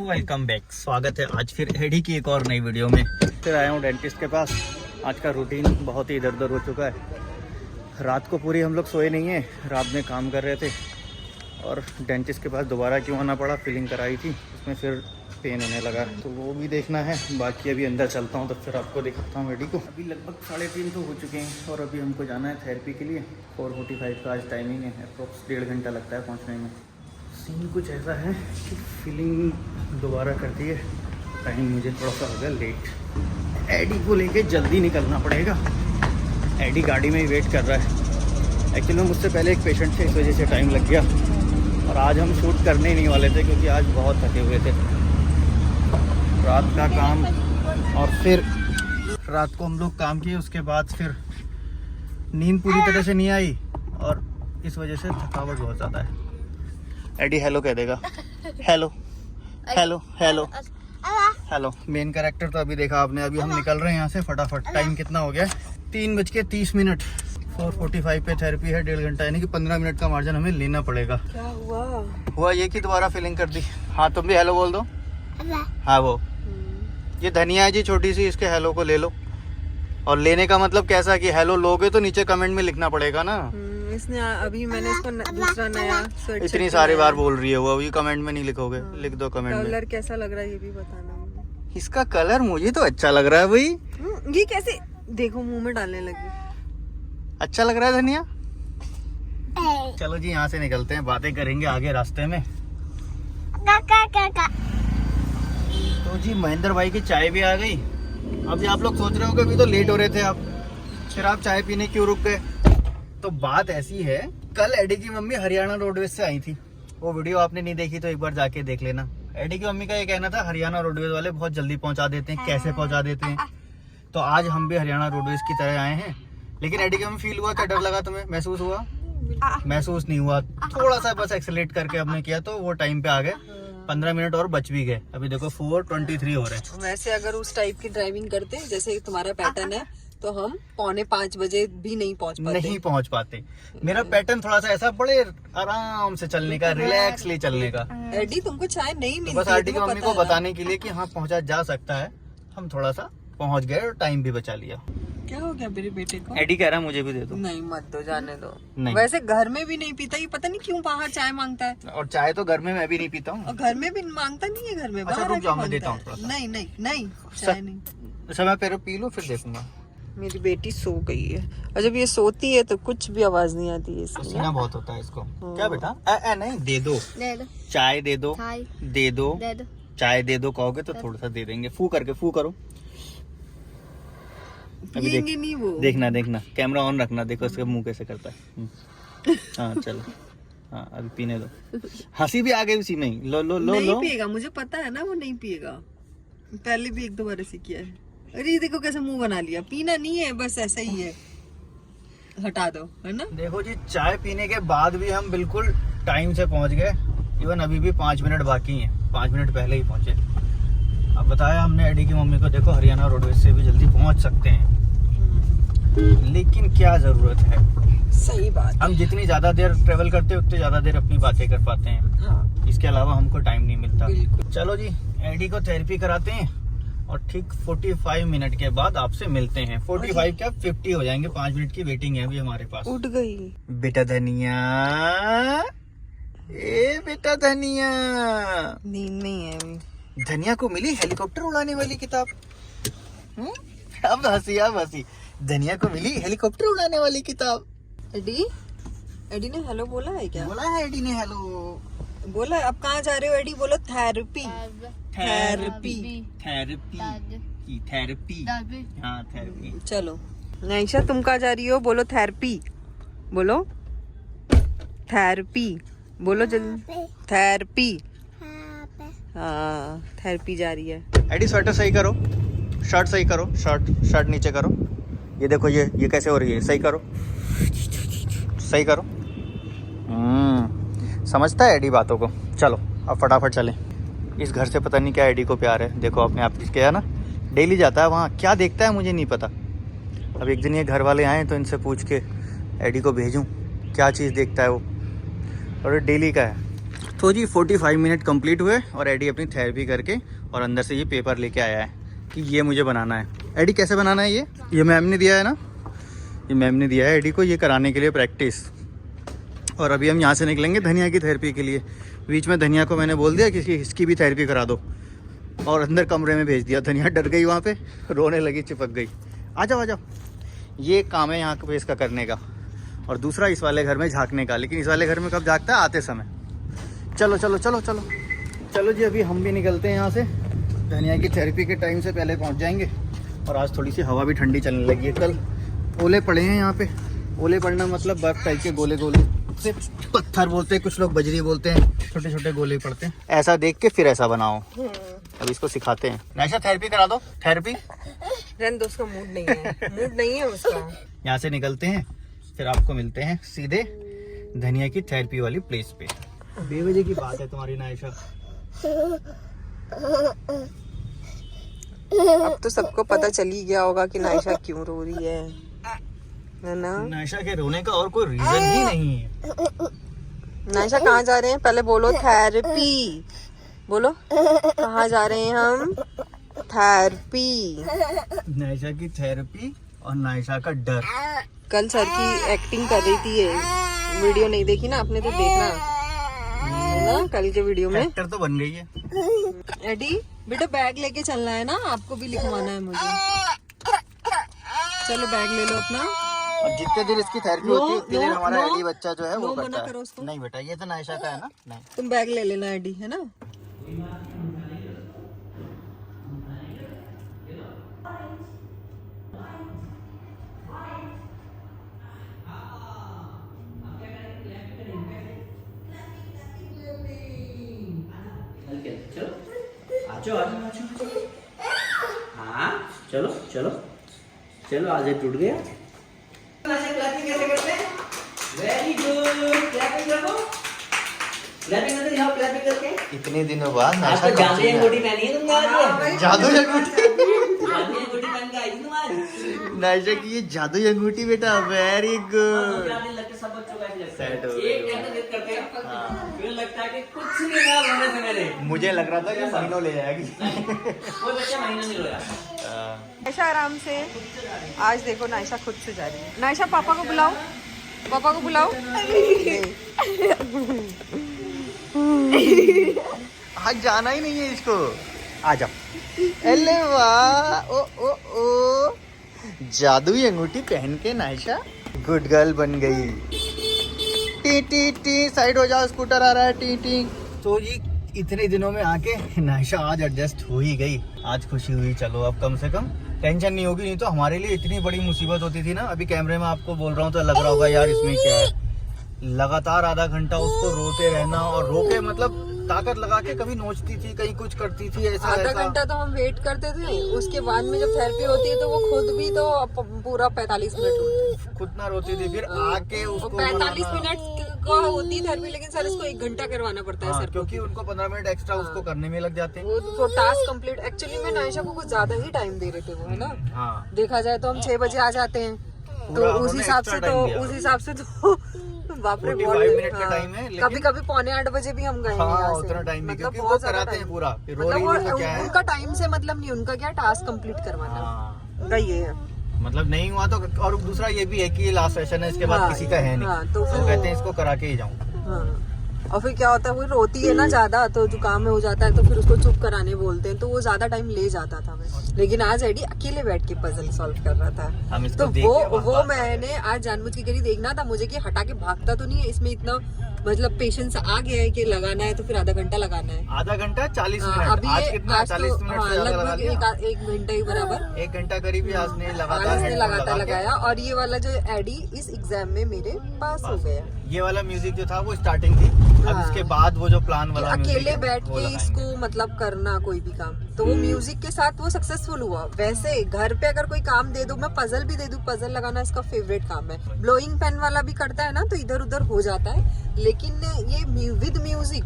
Welcome back. स्वागत है आज फिर एडी की एक और नई वीडियो में। फिर आया हूँ डेंटिस्ट के पास। आज का रूटीन बहुत ही इधर उधर हो चुका है। रात को पूरी हम लोग सोए नहीं हैं, रात में काम कर रहे थे और डेंटिस्ट के पास दोबारा क्यों आना पड़ा। फिलिंग कराई थी, उसमें फिर पेन होने लगा तो वो भी देखना है। बाकी अभी अंदर चलता हूँ तो फिर आपको दिखाता हूँ एडी को। अभी लगभग 3:30 तो हो चुके हैं और अभी हमको जाना है थेरेपी के लिए। 4:45 का आज टाइमिंग है, अप्रोक्स 1.5 घंटा लगता है पहुँचने में। सीन कुछ ऐसा है कि फिलिंग दोबारा करती है। टाइम मुझे थोड़ा सा हो गया लेट। एडी को लेके जल्दी निकलना पड़ेगा। एडी गाड़ी में ही वेट कर रहा है। एक्चुअली में मुझसे पहले एक पेशेंट थे, इस वजह से टाइम लग गया। और आज हम शूट करने ही नहीं वाले थे क्योंकि आज बहुत थके हुए थे। रात का काम और फिर रात को हम लोग काम किए, उसके बाद फिर नींद पूरी तरह से नहीं आई और इस वजह से थकावट बहुत ज़्यादा है। एडी हेलो कह देगा। Hello hello hello hello. Main character तो अभी देखा आपने। अभी हम निकल रहे हैं यहाँ से फटाफट। टाइम कितना हो गया? 3:30। 4:45 पे थेरेपी है, 1.5 घंटा, यानी कि 15 मिनट का मार्जिन हमें लेना पड़ेगा। क्या हुआ ये कि दोबारा फिलिंग कर दी। हाँ तुम भी हेलो बोल दो। हाँ वो ये धनिया है जी छोटी सी, इसके हेलो को ले लो। और लेने का मतलब कैसा कि हेलो लोगे तो नीचे कमेंट में लिखना पड़ेगा ना। इसने अभी मैंने इसको दूसरा नया स्वेटशर्ट इतनी सारी बार बोल रही है वो, अभी कमेंट में नहीं लिखोगे। लिख दो कमेंट में। कलर कैसा लग रहा है ये भी बताना मुझे। इसका कलर मुझे तो अच्छा लग रहा है भाई। ये कैसे देखो मुंह में डालने लगी। अच्छा लग रहा है धनिया। चलो जी यहाँ से निकलते हैं, बातें करेंगे आगे रास्ते में। तो जी महेंद्र भाई की चाय भी आ गई। अभी आप लोग सोच रहे हो कि अभी तो लेट हो रहे थे आप, फिर आप चाय पीने क्यों रुक गए? तो बात ऐसी है, कल एडी की मम्मी हरियाणा रोडवेज से आई थी। वो वीडियो आपने नहीं देखी तो एक बार जाके देख लेना। एडी की मम्मी का ये कहना था हरियाणा रोडवेज वाले बहुत जल्दी पहुंचा देते हैं। कैसे पहुंचा देते हैं? तो आज हम भी हरियाणा रोडवेज की तरह आए हैं। लेकिन एडी की मम्मी फील हुआ क्या? डर लगा तुम्हें? महसूस हुआ? महसूस नहीं हुआ। थोड़ा सा बस एक्सेलेरेट करके हमने किया तो वो टाइम पे आ गए। 15 मिनट और बच भी गए। अभी देखो 4:23 हो रहे हैं। वैसे अगर उस टाइप की ड्राइविंग करते जैसे तुम्हारा पैटर्न है तो हम 4:45 बजे भी नहीं पहुंच पाते। मेरा पैटर्न थोड़ा सा ऐसा, बड़े आराम से चलने का, रिलैक्सली चलने का। एडी तुमको चाय नहीं मिलती, बस आंटी की मम्मी को बताने के लिए कि हाँ पहुंचा जा सकता है। हम थोड़ा सा पहुंच गए और टाइम भी बचा लिया। क्या हो गया मेरे बेटे को? एडी कह रहा है मुझे भी दे दो। नहीं मत दो, जाने दो। नहीं। वैसे घर में भी नहीं पीता, ये पता नहीं क्यों बाहर चाय मांगता है। और चाय तो घर में मैं भी नहीं पीता हूँ। और घर में भी मांगता नहीं है, घर में अच्छा, बाहर रुक जाओ, मैं आके देता हूँ मांगता थोड़ा है। सा। नहीं नहीं नहीं, चाय नहीं। अच्छा मैं पहले पी लूँ फिर देखूंगा। मेरी बेटी सो गई है और जब ये सोती है तो कुछ भी आवाज नहीं आती है इसकी। पसीना बहुत होता है इसको। क्या बेटा? नहीं दे दो चाय, दे दो दे दो चाय दे दो। कहोगे तो थोड़ा सा दे देंगे। फू करके फू करो। अभी पिएंगे नहीं वो। देखना कैमरा ऑन रखना। देखो इसके मुंह कैसे करता है। हाँ चलो, हाँ अभी पीने दो। हंसी भी आ गई उसी में ही। लो लो लो नहीं लो। पिएगा, मुझे पता है ना वो नहीं पिएगा। पहले भी 1-2 बार ऐसे किया है। अरे देखो कैसे मुंह बना लिया। पीना नहीं है, बस ऐसा ही है, हटा दो, है ना। देखो जी चाय पीने के बाद भी हम बिल्कुल टाइम से पहुंच गए। इवन अभी भी 5 मिनट बाकी हैं। 5 मिनट पहले ही पहुंचे। अब बताया हमने एडी की मम्मी को, देखो हरियाणा रोडवेज से भी जल्दी पहुंच सकते हैं, लेकिन क्या जरूरत है। सही बात। हम जितनी ज्यादा देर ट्रेवल करते हैं उतनी ज्यादा देर अपनी बातें कर पाते हैं। हाँ। इसके अलावा हमको टाइम नहीं मिलता। बिल्कुल। चलो जी एडी को थेरेपी कराते हैं और ठीक 45 मिनट के बाद आपसे मिलते हैं। 45 क्या 50 हो जाएंगे। 5 मिनट की वेटिंग है अभी हमारे पास। उठ गई बेटा धनिया, ए बेटा धनिया। नींद नहीं है अभी। धनिया को मिली हेलीकॉप्टर उड़ाने वाली किताब। अब हंसी। धनिया को मिली हेलीकॉप्टर उड़ाने वाली किताब। एडी ने हेलो बोला है क्या? बोला है एडी ने हेलो। बोला। अब कहाँ जा रहे हो एडी? बोलो थेरेपी। हाँ थेरेपी। चलो नाइशा तुम कहाँ जा रही हो? बोलो थेरेपी। बोलो थेरेपी। बोलो जल्दी। थेरेपी। हाँ थेरेपी जा रही है। एडी स्वेटर सही करो, शर्ट सही करो, शर्ट नीचे करो। ये देखो ये कैसे हो रही है। सही करो। समझता है एडी बातों को। चलो अब फटाफट चलें। इस घर से पता नहीं क्या एडी को प्यार है। देखो अपने आप किया ना, डेली जाता है वहाँ। क्या देखता है मुझे नहीं पता। अब एक दिन ये घर वाले आए तो इनसे पूछ के एडी को भेजूँ क्या चीज़ देखता है वो। और डेली का है। तो जी 45 मिनट कंप्लीट हुए और एडी अपनी थेरेपी करके और अंदर से ये पेपर लेके आया है कि ये मुझे बनाना है। एडी कैसे बनाना है ये मैम ने दिया है ना, ये मैम ने दिया है एडी को ये कराने के लिए प्रैक्टिस। और अभी हम यहाँ से निकलेंगे धनिया की थेरेपी के लिए। बीच में धनिया को मैंने बोल दिया कि इसकी भी थेरेपी करा दो और अंदर कमरे में भेज दिया। धनिया डर गई, वहाँ पे रोने लगी, चिपक गई। आ जाओ आ जाओ। ये काम है यहाँ पे इसका करने का, और दूसरा इस वाले घर में झांकने का। लेकिन इस वाले घर में कब झांकता है? आते समय। चलो चलो चलो चलो चलो जी, अभी हम भी निकलते हैं यहाँ से। धनिया की थेरेपी के टाइम से पहले पहुँच जाएंगे। और आज थोड़ी सी हवा भी ठंडी चलने लगी है। कल ओले पड़े हैं यहाँ पे। ओले पड़ना मतलब बर्फ टाइप के गोले गोले से पत्थर बोलते हैं, कुछ लोग बजरी बोलते हैं, छोटे छोटे गोले पड़ते हैं। ऐसा देख के फिर ऐसा बनाओ। अब इसको सिखाते हैं। नायशा थेरेपी करा दो। थेरेपी दोस्त का मूड नहीं है, मूड नहीं है उसका। यहाँ से निकलते हैं, फिर आपको मिलते हैं सीधे धनिया की थेरेपी वाली प्लेस पे। 2 बजे की बात है तुम्हारी नायशा। अब तो सबको पता चल ही गया होगा कि नायशा क्यों रो रही है ना। नायशा के रोने का और कोई रीजन ही नहीं है। नायशा कहाँ जा रहे हैं? पहले बोलो थेरेपी। बोलो कहाँ जा रहे हैं हम? थेरेपी। नायशा की थेरेपी और नायशा का डर। कल सर की एक्टिंग कर रही थी ये, वीडियो नहीं देखी ना आपने तो देखना ना कल के वीडियो में। एक्टर तो बन गई है। एडी बेटा बैग लेके चलना है ना, आपको भी लिखवाना है मुझे। चलो बैग ले लो अपना। और जितने देर इसकी थेरेपी होती है उतनी देर हमारा एडी बच्चा जो है वो मना करता करो है। उसको। नहीं बेटा, ये तो नायशा का है ना। नहीं, तुम बैग ले लेना एडी, है ना। हाँ चलो चलो चलो, आज टूट गया। कैसे करते हैं? वेरी गुड, क्लैपिंग करो। क्लैपिंग करते जाओ, क्लैपिंग करके। इतने दिनों बाद नायशा जादू की अंगूठी पहनी है तुमने आज। जादू की अंगूठी, जादू की अंगूठी पहन के आई थी तुम आज। नायशा की ये जादू की अंगूठी बेटा। Very good. सब बच्चों का सेट हो गया। एक घंटा वेट करते हैं, फिर लगता है कि कुछ नहीं हुआ रोने से मेरे। मुझे लग रहा था कि महीनों ले जाएगी। वो बच्चा महीना नहीं रोया। नायशा आराम से। आज देखो नायशा खुद से जा रही है। नायशा पापा को बुलाओ, पापा को बुलाओ। आज जाना ही नहीं है इसको। आ जाओ। अरे वाह, ओ ओ ओ, जादुई अंगूठी पहन के नायशा गुड गर्ल बन गई। टी टी टी, साइड हो जाओ, स्कूटर आ रहा है। T T. तो जी इतने दिनों में आके नायशा आज एडजस्ट हो ही गई। आज खुशी हुई। चलो अब कम से कम टेंशन नहीं होगी, नहीं तो हमारे लिए इतनी बड़ी मुसीबत होती थी ना। अभी कैमरे में आपको बोल रहा हूँ तो लग रहा होगा यार इसमें क्या है। लगातार आधा घंटा उसको रोते रहना, और रोके मतलब ताकत लगा के कभी नोचती थी, कहीं कुछ करती थी, ऐसा आधा घंटा तो हम वेट करते थे। उसके बाद में जब थेरेपी होती है तो वो खुद भी तो पूरा 45 मिनट रोती, खुद ना रोती थी। फिर आके उसको 45 मिनट का होती है थेरेपी, लेकिन सर इसको 1 घंटा करवाना पड़ता है सर, क्योंकि उनको 15 मिनट एक्स्ट्रा उसको करने में लग जाते हैं। वो टास्क कंप्लीट। एक्चुअली में नायशा को कुछ ज्यादा ही टाइम दे रहे थे वो, है ना। हाँ, देखा जाए तो हम 6 बजे आ जाते हैं, तो उस हिसाब से तो बाप रे, 45 मिनट का टाइम है। कभी कभी 7:45 बजे भी हम गए हैं यहाँ से। उतना टाइम मतलब क्योंकि वो कराते हैं पूरा। मतलब उनका टाइम से मतलब नहीं, उनका क्या टास्क कंप्लीट करवाना, उनका ये है। मतलब नहीं हुआ तो। और दूसरा ये भी है कि ये लास्ट सेशन है, इसके बाद किसी का है नहीं, तो कहते हैं इसको करा के ही जाऊँ। और फिर क्या होता है, वो रोती है ना ज्यादा, तो जुकाम में हो जाता है, तो फिर उसको चुप कराने बोलते हैं, तो वो ज्यादा टाइम ले जाता था। लेकिन आज एडी अकेले बैठ के पजल सॉल्व कर रहा था, तो वो मैंने आज जानबूझ के करी देखना था मुझे कि हटा के भागता तो नहीं है। इसमें इतना मतलब पेशेंस आ गया है कि लगाना है तो फिर आधा घंटा लगाना है। आधा घंटा 40 मिनट। अभी आज कितना 40 मिनट से ज्यादा लगा लिया। लगभग 1 घंटे ही बराबर, 1 घंटा करीब ही आज ने लगातार लगाया। और ये वाला जो एडी इस एग्जाम में मेरे पास हो गया। ये वाला म्यूजिक जो था वो स्टार्टिंग थी। अब इसके बाद वो जो प्लान वाला अकेले बैठ के इसको मतलब करना कोई भी काम, तो वो म्यूजिक के साथ वो सक्सेसफुल हुआ। वैसे घर पे अगर कोई काम दे दो, मैं पजल भी दे दूं, पजल लगाना इसका फेवरेट काम है। ब्लोइंग पेन वाला भी करता है ना, तो इधर उधर हो जाता है, लेकिन ये विद म्यूजिक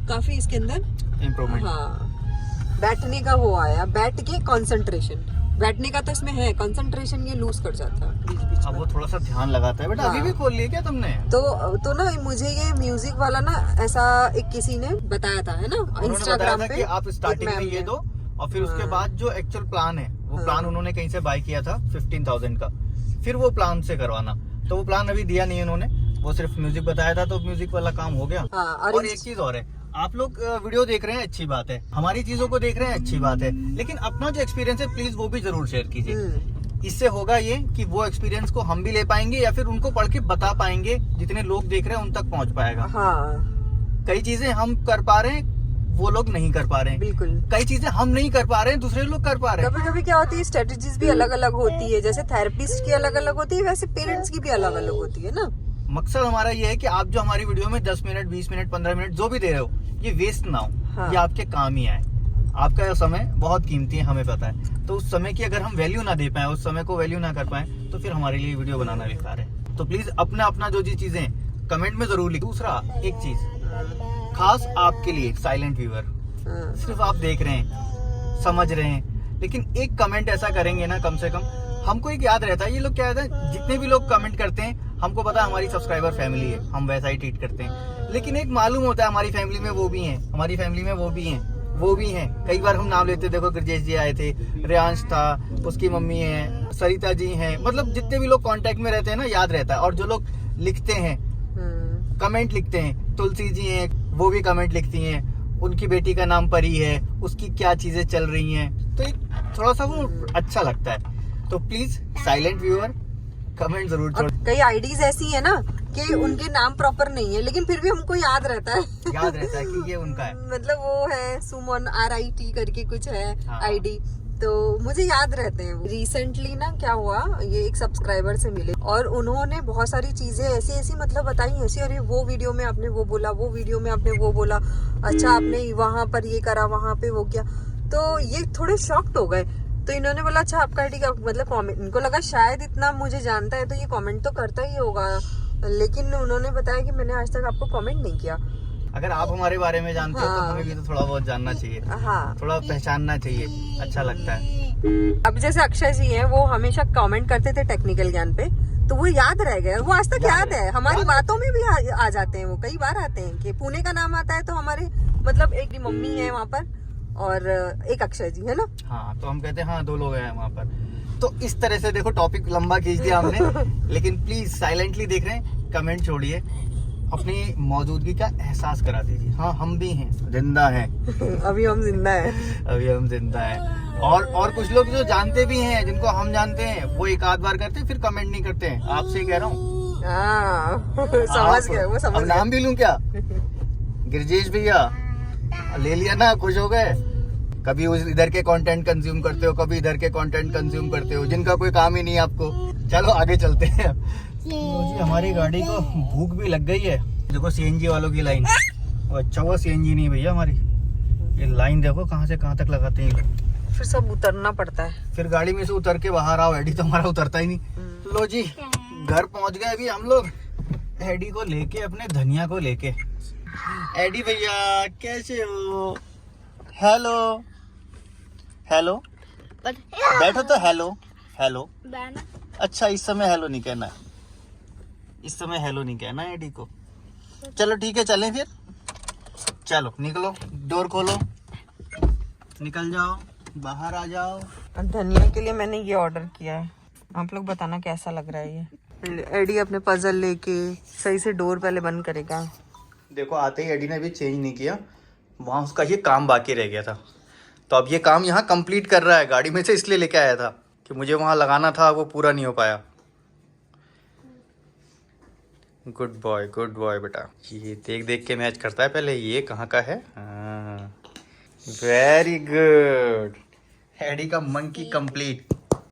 काफी इसके अंदर इम्प्रूवमेंट। हाँ, बैठने का वो आया, बैठ के कंसंट्रेशन। बैठने का तो इसमें है, कंसंट्रेशन ये लूज कर जाता है बीच बीच अब में। वो थोड़ा सा ध्यान लगाता है बेटा। हाँ। अभी भी खोल लिया क्या तुमने? तो ना मुझे ये म्यूजिक वाला ना ऐसा एक किसी ने बताया था, है ना, उन्होंने बताया इंस्टाग्राम था पे। कि आप स्टार्टिंग में मैम ये ने। दो और फिर उसके हाँ। बाद जो एक्चुअल प्लान है वो हाँ। प्लान उन्होंने कहीं से बाय किया था 15,000 का, फिर वो प्लान से करवाना। तो वो प्लान अभी दिया नहीं उन्होंने, वो सिर्फ म्यूजिक बताया था, तो म्यूजिक वाला काम हो गया। हाँ, और एक चीज और है, आप लोग वीडियो देख रहे हैं अच्छी बात है, हमारी चीजों को देख रहे हैं अच्छी बात है, लेकिन अपना जो एक्सपीरियंस है प्लीज वो भी जरूर शेयर कीजिए। इससे होगा ये कि वो एक्सपीरियंस को हम भी ले पाएंगे या फिर उनको पढ़ के बता पाएंगे, जितने लोग देख रहे हैं उन तक पहुंच पाएगा। हाँ, कई चीजें हम कर पा रहे हैं वो लोग नहीं कर पा रहे हैं, बिल्कुल। कई चीजें हम नहीं कर पा रहे हैं दूसरे लोग कर पा रहे हैं। कभी कभी क्या होती है, स्ट्रेटेजीज भी अलग अलग होती है, जैसे थेरेपिस्ट की अलग अलग होती है, वैसे पेरेंट्स की भी अलग अलग होती है ना। मकसद हमारा ये है कि आप जो हमारी वीडियो में 10 मिनट 20 मिनट 15 मिनट जो भी दे रहे हो ये वेस्ट ना हो। हाँ। ये आपके काम ही आए। आपका समय बहुत कीमती है, हमें पता है, तो उस समय की अगर हम वैल्यू ना दे पाए, उस समय को वैल्यू ना कर पाए, तो फिर हमारे लिए वीडियो बनाना बेकार है। तो प्लीज अपना अपना जो चीजें कमेंट में जरूर लिखो। दूसरा एक चीज खास आपके लिए, साइलेंट व्यूअर, सिर्फ आप देख रहे हैं समझ रहे हैं, लेकिन एक कमेंट ऐसा करेंगे ना, कम से कम हमको एक याद रहता है। ये लोग क्या रहता है, जितने भी लोग कमेंट करते हैं हमको पता है हमारी सब्सक्राइबर फैमिली है, हम वैसा ही ट्रीट करते हैं, लेकिन एक मालूम होता है हमारी फैमिली में वो भी हैं, हमारी फैमिली में वो भी हैं, वो भी हैं। कई बार हम नाम लेते, देखो गिरजेश जी आए थे, रियांश था, उसकी मम्मी है, सरिता जी हैं, मतलब जितने भी लोग कांटेक्ट में रहते हैं ना, याद रहता है। और जो लोग लिखते हैं, कमेंट लिखते हैं, तुलसी जी हैं, वो भी कमेंट लिखती हैं, उनकी बेटी का नाम परी है, उसकी क्या चीजें चल रही हैं, तो एक थोड़ा सा वो अच्छा लगता है। तो प्लीज साइलेंट व्यूअर कमेंट जरूर छोड़। कई आईडीज ऐसी है ना कि उनके नाम प्रॉपर नहीं है, लेकिन फिर भी हमको याद रहता है। याद रहता है कि ये उनका है। मतलब वो है सुमन RIT करके कुछ है हाँ। आईडी, तो मुझे याद रहते हैं। रिसेंटली ना क्या हुआ, ये एक सब्सक्राइबर से मिले और उन्होंने बहुत सारी चीजें ऐसी ऐसी मतलब बताई, ऐसी, अरे वो वीडियो में आपने वो बोला, वो वीडियो में आपने वो बोला, अच्छा आपने वहां पर ये करा, वहां पे वो किया, तो ये थोड़े शॉक्ड हो गए। तो इन्होंने बोला अच्छा आपका आईडी का मतलब कमेंट, इनको लगा शायद इतना मुझे जानता है तो ये कमेंट तो करता ही होगा, लेकिन उन्होंने बताया कि मैंने आज तक आपको कमेंट नहीं किया। अगर आप हमारे बारे में जानते हो तो हाँ। हमें भी तो थोड़ा बहुत जानना चाहिए, हाँ, थोड़ा पहचानना चाहिए, अच्छा लगता है। अब जैसे अक्षय जी हैं, वो हमेशा कमेंट करते थे टेक्निकल ज्ञान पे, तो वो याद रह गए, वो आज तक याद है, हमारी बातों में भी आ जाते हैं, वो कई बार आते हैं कि पुणे का नाम आता है तो हमारे मतलब एक मम्मी है वहाँ पर और एक अक्षय जी है ना। हाँ, तो हम कहते हैं हाँ 2 लोग हैं वहाँ पर। तो इस तरह से देखो टॉपिक लंबा खींच दिया हमने, लेकिन प्लीज साइलेंटली देख रहे हैं, कमेंट छोड़िए, अपनी मौजूदगी का एहसास करा दीजिए। हाँ हम भी हैं, जिंदा हैं। अभी हम जिंदा हैं। अभी हम जिंदा हैं। और कुछ लोग जो जानते भी हैं, जिनको हम जानते हैं, वो एक आध बार करते हैं फिर कमेंट नहीं करते हैं। आपसे ही कह रहा हूँ। समझ गए, वो समझ अब नाम भी लूं क्या? गिरजेश भैया ले लिया ना, खुश हो गए। कभी उस इधर के कंटेंट कंज्यूम करते हो, कभी इधर के कंटेंट कंज्यूम करते हो, जिनका कोई काम ही नहीं है आपको। चलो आगे चलते हैं। तो जी हमारी गाड़ी को भूख भी लग गई है। देखो CNG वालों की लाइन, अच्छा हुआ CNG नहीं भैया हमारी, ये लाइन देखो कहाँ से कहाँ तक लगाते हैं ये लोग। फिर सब उतरना पड़ता है, फिर गाड़ी में से उतर के बाहर आओ, एडी तो हमारा उतरता ही नहीं। लो जी घर पहुंच गए अभी हम लोग, एडी को लेके, अपने धनिया को लेके। एडी भैया कैसे हो? हेलो हेलो, बैठो तो हेलो हेलो। अच्छा इस समय हेलो नहीं कहना है, इस समय हेलो नहीं कहना है एडी को। चलो ठीक है चलें फिर, चलो निकलो, डोर खोलो, निकल जाओ, बाहर आ जाओ। धनिया के लिए मैंने ये ऑर्डर किया है, आप लोग बताना कैसा लग रहा है ये। एडी अपने पजल लेके सही से डोर पहले बंद करेगा। देखो आते ही एडी ने भी चेंज नहीं किया, वहाँ उसका ये काम बाकी रह गया था, तो अब ये काम यहाँ कंप्लीट कर रहा है। गाड़ी में से इसलिए लेके आया था कि मुझे वहाँ लगाना था, वो पूरा नहीं हो पाया। गुड बॉय बेटा, ये देख देख के मैच करता है पहले, ये कहाँ का है। वेरी गुड, एडी का मंकी कंप्लीट।